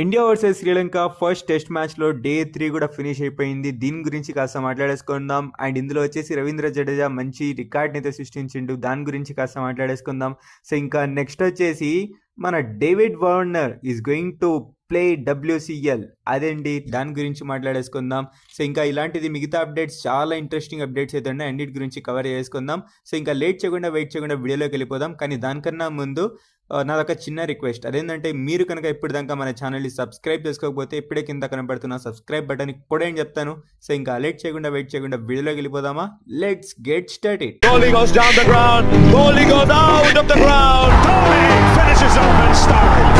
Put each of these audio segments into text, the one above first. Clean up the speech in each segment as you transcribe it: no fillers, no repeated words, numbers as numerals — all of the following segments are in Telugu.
India versus Sri Lanka first test మ్యాచ్లో డే 3 కూడా ఫినిష్ అయిపోయింది. దీని గురించి కాస్త మాట్లాడేసుకుందాం. అండ్ ఇందులో వచ్చేసి రవీంద్ర జడేజా మంచి రికార్డ్ని అయితే సృష్టించిండు. దాని గురించి కాస్త మాట్లాడేసుకుందాం. సో ఇంకా నెక్స్ట్ వచ్చేసి మన David Warner is going to play WCL. అదేంటి దాని గురించి మాట్లాడేసుకుందాం. సో ఇంకా ఇలాంటిది మిగతా అప్డేట్స్ చాలా ఇంట్రెస్టింగ్ అప్డేట్స్ అయితే ఉన్నాయి. అన్నిటి గురించి కవర్ చేసుకుందాం. సో ఇంకా వెయిట్ చేయకుండా వీడియోలోకి వెళ్ళిపోదాం. కానీ దానికన్నా ముందు నాదొక చిన్న రిక్వెస్ట్. అదేంటంటే మీరు కనుక ఇప్పటిదాకా మన ఛానల్ని సబ్స్క్రైబ్ చేసుకోకపోతే ఇప్పుడే కింద కనబడుతున్న సబ్స్క్రైబ్ బటన్ ఇప్పుడే అని చెప్తాను. సో ఇంకా వెయిట్ చేయకుండా వీడియోలోకి వెళ్ళిపోదామా. Let's get started. Goalie goes down the ground. Goalie goes out of the ground. Goalie finishes off in style.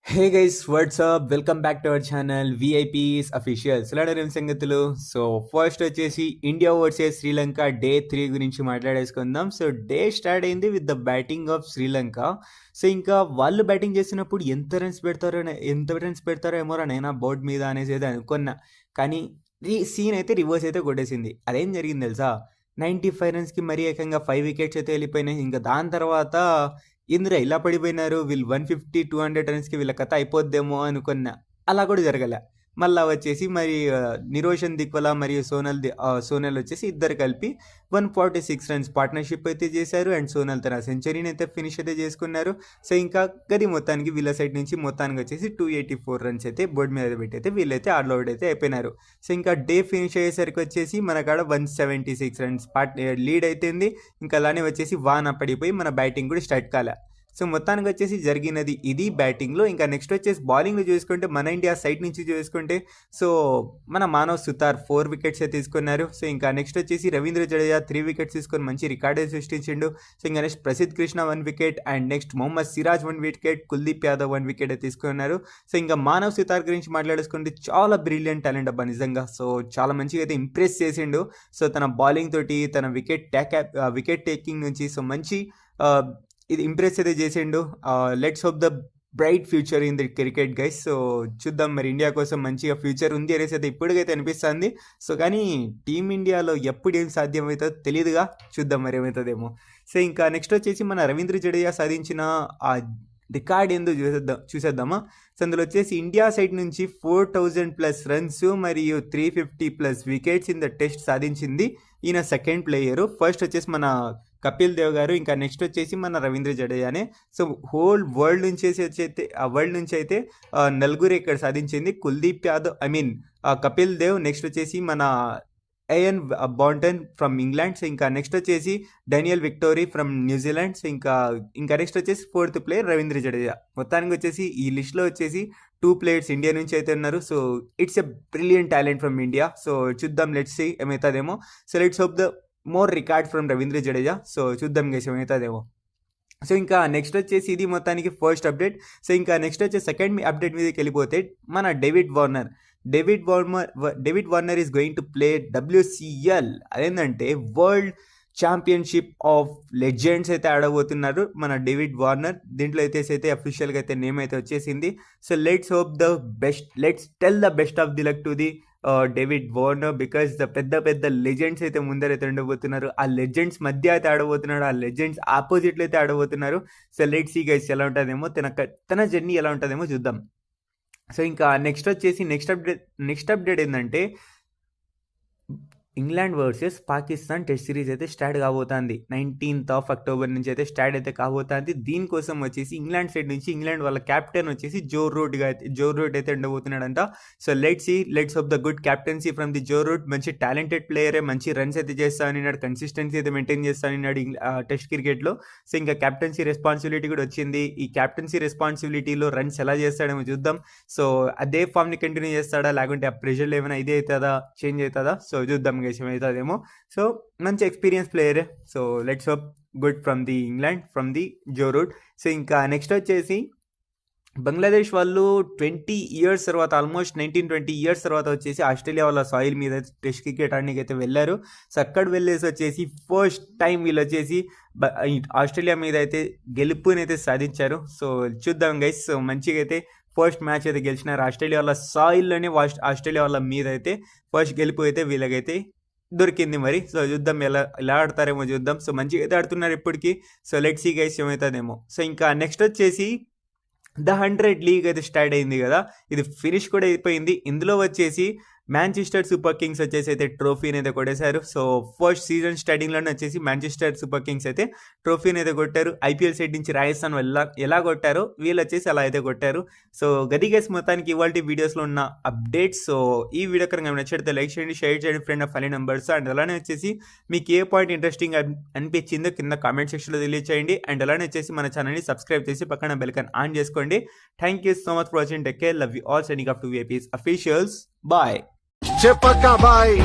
Hey guys, WhatsApp, welcome back to our channel VIPs official. ఏం సంగతులు? సో ఫస్ట్ వచ్చేసి ఇండియా వర్సెస్ శ్రీలంక డే 3 గురించి మాట్లాడేసుకుందాం. సో డే స్టార్ట్ అయింది with the batting of Sri Lanka. So ఇంకా వాళ్ళు బ్యాటింగ్ చేసినప్పుడు ఎంత రన్స్ పెడతారో ఏమోరా నైనా బోర్డ్ మీద అనేసి అయితే అనుకున్నా. కానీ ఈ సీన్ అయితే రివర్స్ అయితే కొట్టేసింది. అదేం జరిగింది తెలుసా? 95 రన్స్కి మరీ ఏకంగా 5 వికెట్స్ అయితే వెళ్ళిపోయినాయి. ఇంకా దాని తర్వాత ఇంద్ర ఇలా పడిపోయినారు, వీళ్ళు 150 200 రన్స్కి వీళ్ళ కథ అయిపోద్దేమో అనుకున్నా. అలా కూడా జరగలే. మళ్ళీ వచ్చేసి మరి నిరోషన్ దిక్వలా మరియు సోనల్ వచ్చేసి ఇద్దరు కలిపి 146 రన్స్ పార్ట్నర్షిప్ అయితే చేశారు. అండ్ సోనల్ తన సెంచరీని అయితే ఫినిష్ అయితే చేసుకున్నారు. సో ఇంకా గది మొత్తానికి వీళ్ళ సైడ్ నుంచి మొత్తానికి వచ్చేసి 284 రన్స్ అయితే బోర్డు మీద పెట్టి అయితే వీళ్ళైతే ఆల్అౌట్ అయితే అయిపోయినారు. సో ఇంకా డే ఫినిష్ అయ్యేసరికి వచ్చేసి మన కాడ 176 రన్స్ లీడ్ అయిపోయింది. ఇంకా అలానే వచ్చేసి వాన పడిపోయి మన బ్యాటింగ్ కూడా స్టార్ట్ కాలే. సో మొత్తానికి వచ్చేసి జరిగినది ఇది బ్యాటింగ్లో. ఇంకా నెక్స్ట్ వచ్చేసి బౌలింగ్లో చూసుకుంటే మన ఇండియా సైడ్ నుంచి చూసుకుంటే సో మన మానవ్ సుతార్ 4 వికెట్స్ తీసుకున్నారు. సో ఇంకా నెక్స్ట్ వచ్చేసి రవీంద్ర జడేజా 3 వికెట్స్ తీసుకొని మంచి రికార్డ్ సృష్టించిండు. సో ఇంకా next Prasidh Krishna 1 wicket and next Mohammed Siraj 1 wicket, Kuldeep Yadav 1 wicket తీసుకున్నారు. సో ఇంకా మానవ్ సుతార్ గురించి మాట్లాడుకుంటే చాలా బ్రిలియంట్ టాలెంట్ అబ్బా నిజంగా. సో చాలా మంచిగా అయితే ఇంప్రెస్ చేసిండు. సో తన బౌలింగ్ తోటి తన వికెట్ టేకింగ్ నుంచి సో మంచి ఇది ఇంప్రెస్ అయితే చేసిండు. Let's hope the bright future in the cricket guys. So చూద్దాం, మరి ఇండియా కోసం మంచిగా ఫ్యూచర్ ఉంది అనేసి అయితే ఇప్పటికైతే అనిపిస్తుంది. సో కానీ టీమిండియాలో ఎప్పుడు ఏం సాధ్యమవుతుందో తెలియదుగా, చూద్దాం మరి ఏమవుతుందేమో. సో ఇంకా నెక్స్ట్ వచ్చేసి మన రవీంద్ర జడేజా సాధించిన ఆ రికార్డ్ ఏందో చూసేద్దామా. సో అందులో వచ్చేసి ఇండియా సైడ్ నుంచి 4000+ రన్స్ మరియు 350+ వికెట్స్ ఇన్ ద టెస్ట్ సాధించింది ఈయన సెకండ్ ప్లేయరు. ఫస్ట్ వచ్చేసి మన కపిల్ దేవ్ గారు, ఇంకా నెక్స్ట్ వచ్చేసి మన రవీంద్ర జడేజానే. సో హోల్ వరల్డ్ నుంచి అయితే నలుగురు ఇక్కడ సాధించింది. కుల్దీప్ యాదవ్, కపిల్ దేవ్, నెక్స్ట్ వచ్చేసి మన Ian Botham from England. So ఇంకా నెక్స్ట్ వచ్చేసి Daniel Vettori from New Zealand. So ఇంకా నెక్స్ట్ వచ్చేసి 4th ప్లేయర్ రవీంద్ర జడేజా. మొత్తానికి వచ్చేసి ఈ లిస్ట్లో వచ్చేసి 2 ప్లేయర్స్ ఇండియా నుంచి అయితే ఉన్నారు. So it's a brilliant talent from India. So చూద్దాం, లెట్స్ సీ ఏమవుతుందేమో. So let's hope the more record from Ravindra Jadeja. So చూద్దాం గైస్ ఏమవుతుందేమో. సో ఇంకా నెక్స్ట్ వచ్చేసి ఇది మొత్తానికి ఫస్ట్ అప్డేట్. సో ఇంకా నెక్స్ట్ వచ్చేసి సెకండ్ అప్డేట్ మీదకి వెళ్ళిపోతే మన David Warner is going to play WCL. అదేంటంటే వరల్డ్ ఛాంపియన్షిప్ ఆఫ్ లెజెండ్స్ అయితే ఆడబోతున్నారు మన డేవిడ్ వార్నర్. దీంట్లో అయితే అఫీషియల్గా అయితే నేమ్ అయితే వచ్చేసింది. So let's hope the best, let's tell the best of the luck to the David Warner, because the పెద్ద లెజెండ్స్ అయితే ముందరైతే ఉండబోతున్నారు. ఆ లెజెండ్స్ మధ్య అయితే ఆడబోతున్నాడు, ఆ లెజెండ్స్ ఆపోజిట్లో అయితే ఆడబోతున్నారు. సో లెట్స్ సీ గైస్ ఎలా ఉంటుందేమో, తన జర్నీ ఎలా ఉంటుందేమో చూద్దాం. సో ఇంకా నెక్స్ట్ అప్డేట్ ఏంటంటే England versus Pakistan test series అయితే స్టార్ట్ కాబోతుంది. 19th of October నుంచి అయితే స్టార్ట్ అయితే కాబోతుంది. దీనికోసం వచ్చేసి ఇంగ్లాండ్ సైడ్ నుంచి ఇంగ్లాండ్ వాళ్ళ కెప్టెన్ వచ్చేసి జో రూట్ అయితే ఉండబోతున్నాడంట. So let's hope the good captaincy from the Joe Root. మంచి టాలెంటెడ్ ప్లేయరే, మంచి రన్స్ అయితే చేస్తానన్నాడు, కన్సిస్టెన్సీ అయితే మెయింటైన్ చేస్తానన్నాడు టెస్ట్ క్రికెట్లో. సో ఇంకా క్యాప్టెన్సీ రెస్పాన్సిబిలిటీ కూడా వచ్చింది. ఈ క్యాప్టెన్సీ రెస్పాన్సిబిలిటీలో రన్స్ ఎలా చేస్తాడేమో చూద్దాం. సో అదే ఫామ్ని కంటిన్యూ చేస్తాడా, లేకుంటే ఆ ప్రెషర్లో ఏమైనా ఇదే అవుతుందా, చేంజ్ అవుతుందా? సో చూద్దాం అవుతుందేమో. సో మంచి ఎక్స్పీరియన్స్ ప్లేయరే. So let's hope good from the England, from the Joe Root. So ఇంకా నెక్స్ట్ వచ్చేసి బంగ్లాదేశ్ వాళ్ళు 20 years తర్వాత, ఆల్మోస్ట్ 19-20 years తర్వాత వచ్చేసి ఆస్ట్రేలియా వాళ్ళ సాయిల్ మీద టెస్ట్ క్రికెట్ ఆడడానికి అయితే వెళ్ళారు. సో అక్కడ వెళ్ళేసి వచ్చేసి ఫస్ట్ టైం వీళ్ళు వచ్చేసి ఆస్ట్రేలియా మీద అయితే గెలుపునైతే సాధించారు. సో చూద్దాం గైస్. సో మంచిగా అయితే ఫస్ట్ మ్యాచ్ అయితే గెలిచినారు ఆస్ట్రేలియా వాళ్ళ సాయిల్లోనే. ఆస్ట్రేలియా వాళ్ళ మీద అయితే ఫస్ట్ గెలుపు అయితే వీళ్ళకైతే దొరికింది మరి. సో చూద్దాం ఎలా ఆడతారేమో చూద్దాం. సో మంచిగా అయితే ఆడుతున్నారు ఇప్పటికి. సో లెట్స్ సీ గైస్ ఏమవుతుందేమో. సో ఇంకా నెక్స్ట్ వచ్చేసి ద 100 లీగ్ అయితే స్టార్ట్ అయింది కదా, ఇది ఫినిష్ కూడా అయిపోయింది. ఇందులో వచ్చేసి మాంచెస్టర్ సూపర్ కింగ్స్ వచ్చేసి అయితే ట్రోఫీని అయితే కొట్టేశారు. సో ఫస్ట్ సీజన్ స్టార్టింగ్లోనే వచ్చేసి మాంచెస్టర్ సూపర్ కింగ్స్ అయితే ట్రోఫీని అయితే కొట్టారు. ఐపీఎల్ సైడ్ నుంచి రాజస్థాన్ ఎలా కొట్టారో వీళ్ళు వచ్చేసి అలా అయితే కొట్టారు. సో గది గైస్ మొత్తానికి ఇవాళ వీడియోస్లో ఉన్న అప్డేట్స్. సో ఈ వీడియో కనుక నచ్చితే లైక్ చేయండి, షేర్ చేయండి friend of five numbers. And అలానే వచ్చేసి మీకు ఏ పాయింట్ ఇంట్రెస్టింగ్ అనిపించిందో కింద కామెంట్ సెక్షన్లో తెలియచేయండి. అండ్ అలానే వచ్చేసి మన ఛానల్ని సబ్స్క్రైబ్ చేసి పక్కన బెల్ ఐకాన్ ఆన్ చేసుకోండి. Thank you so much for watching. Take care, love you all. Signing off to VIPs officials. Bye. చెప్పక బాయ్.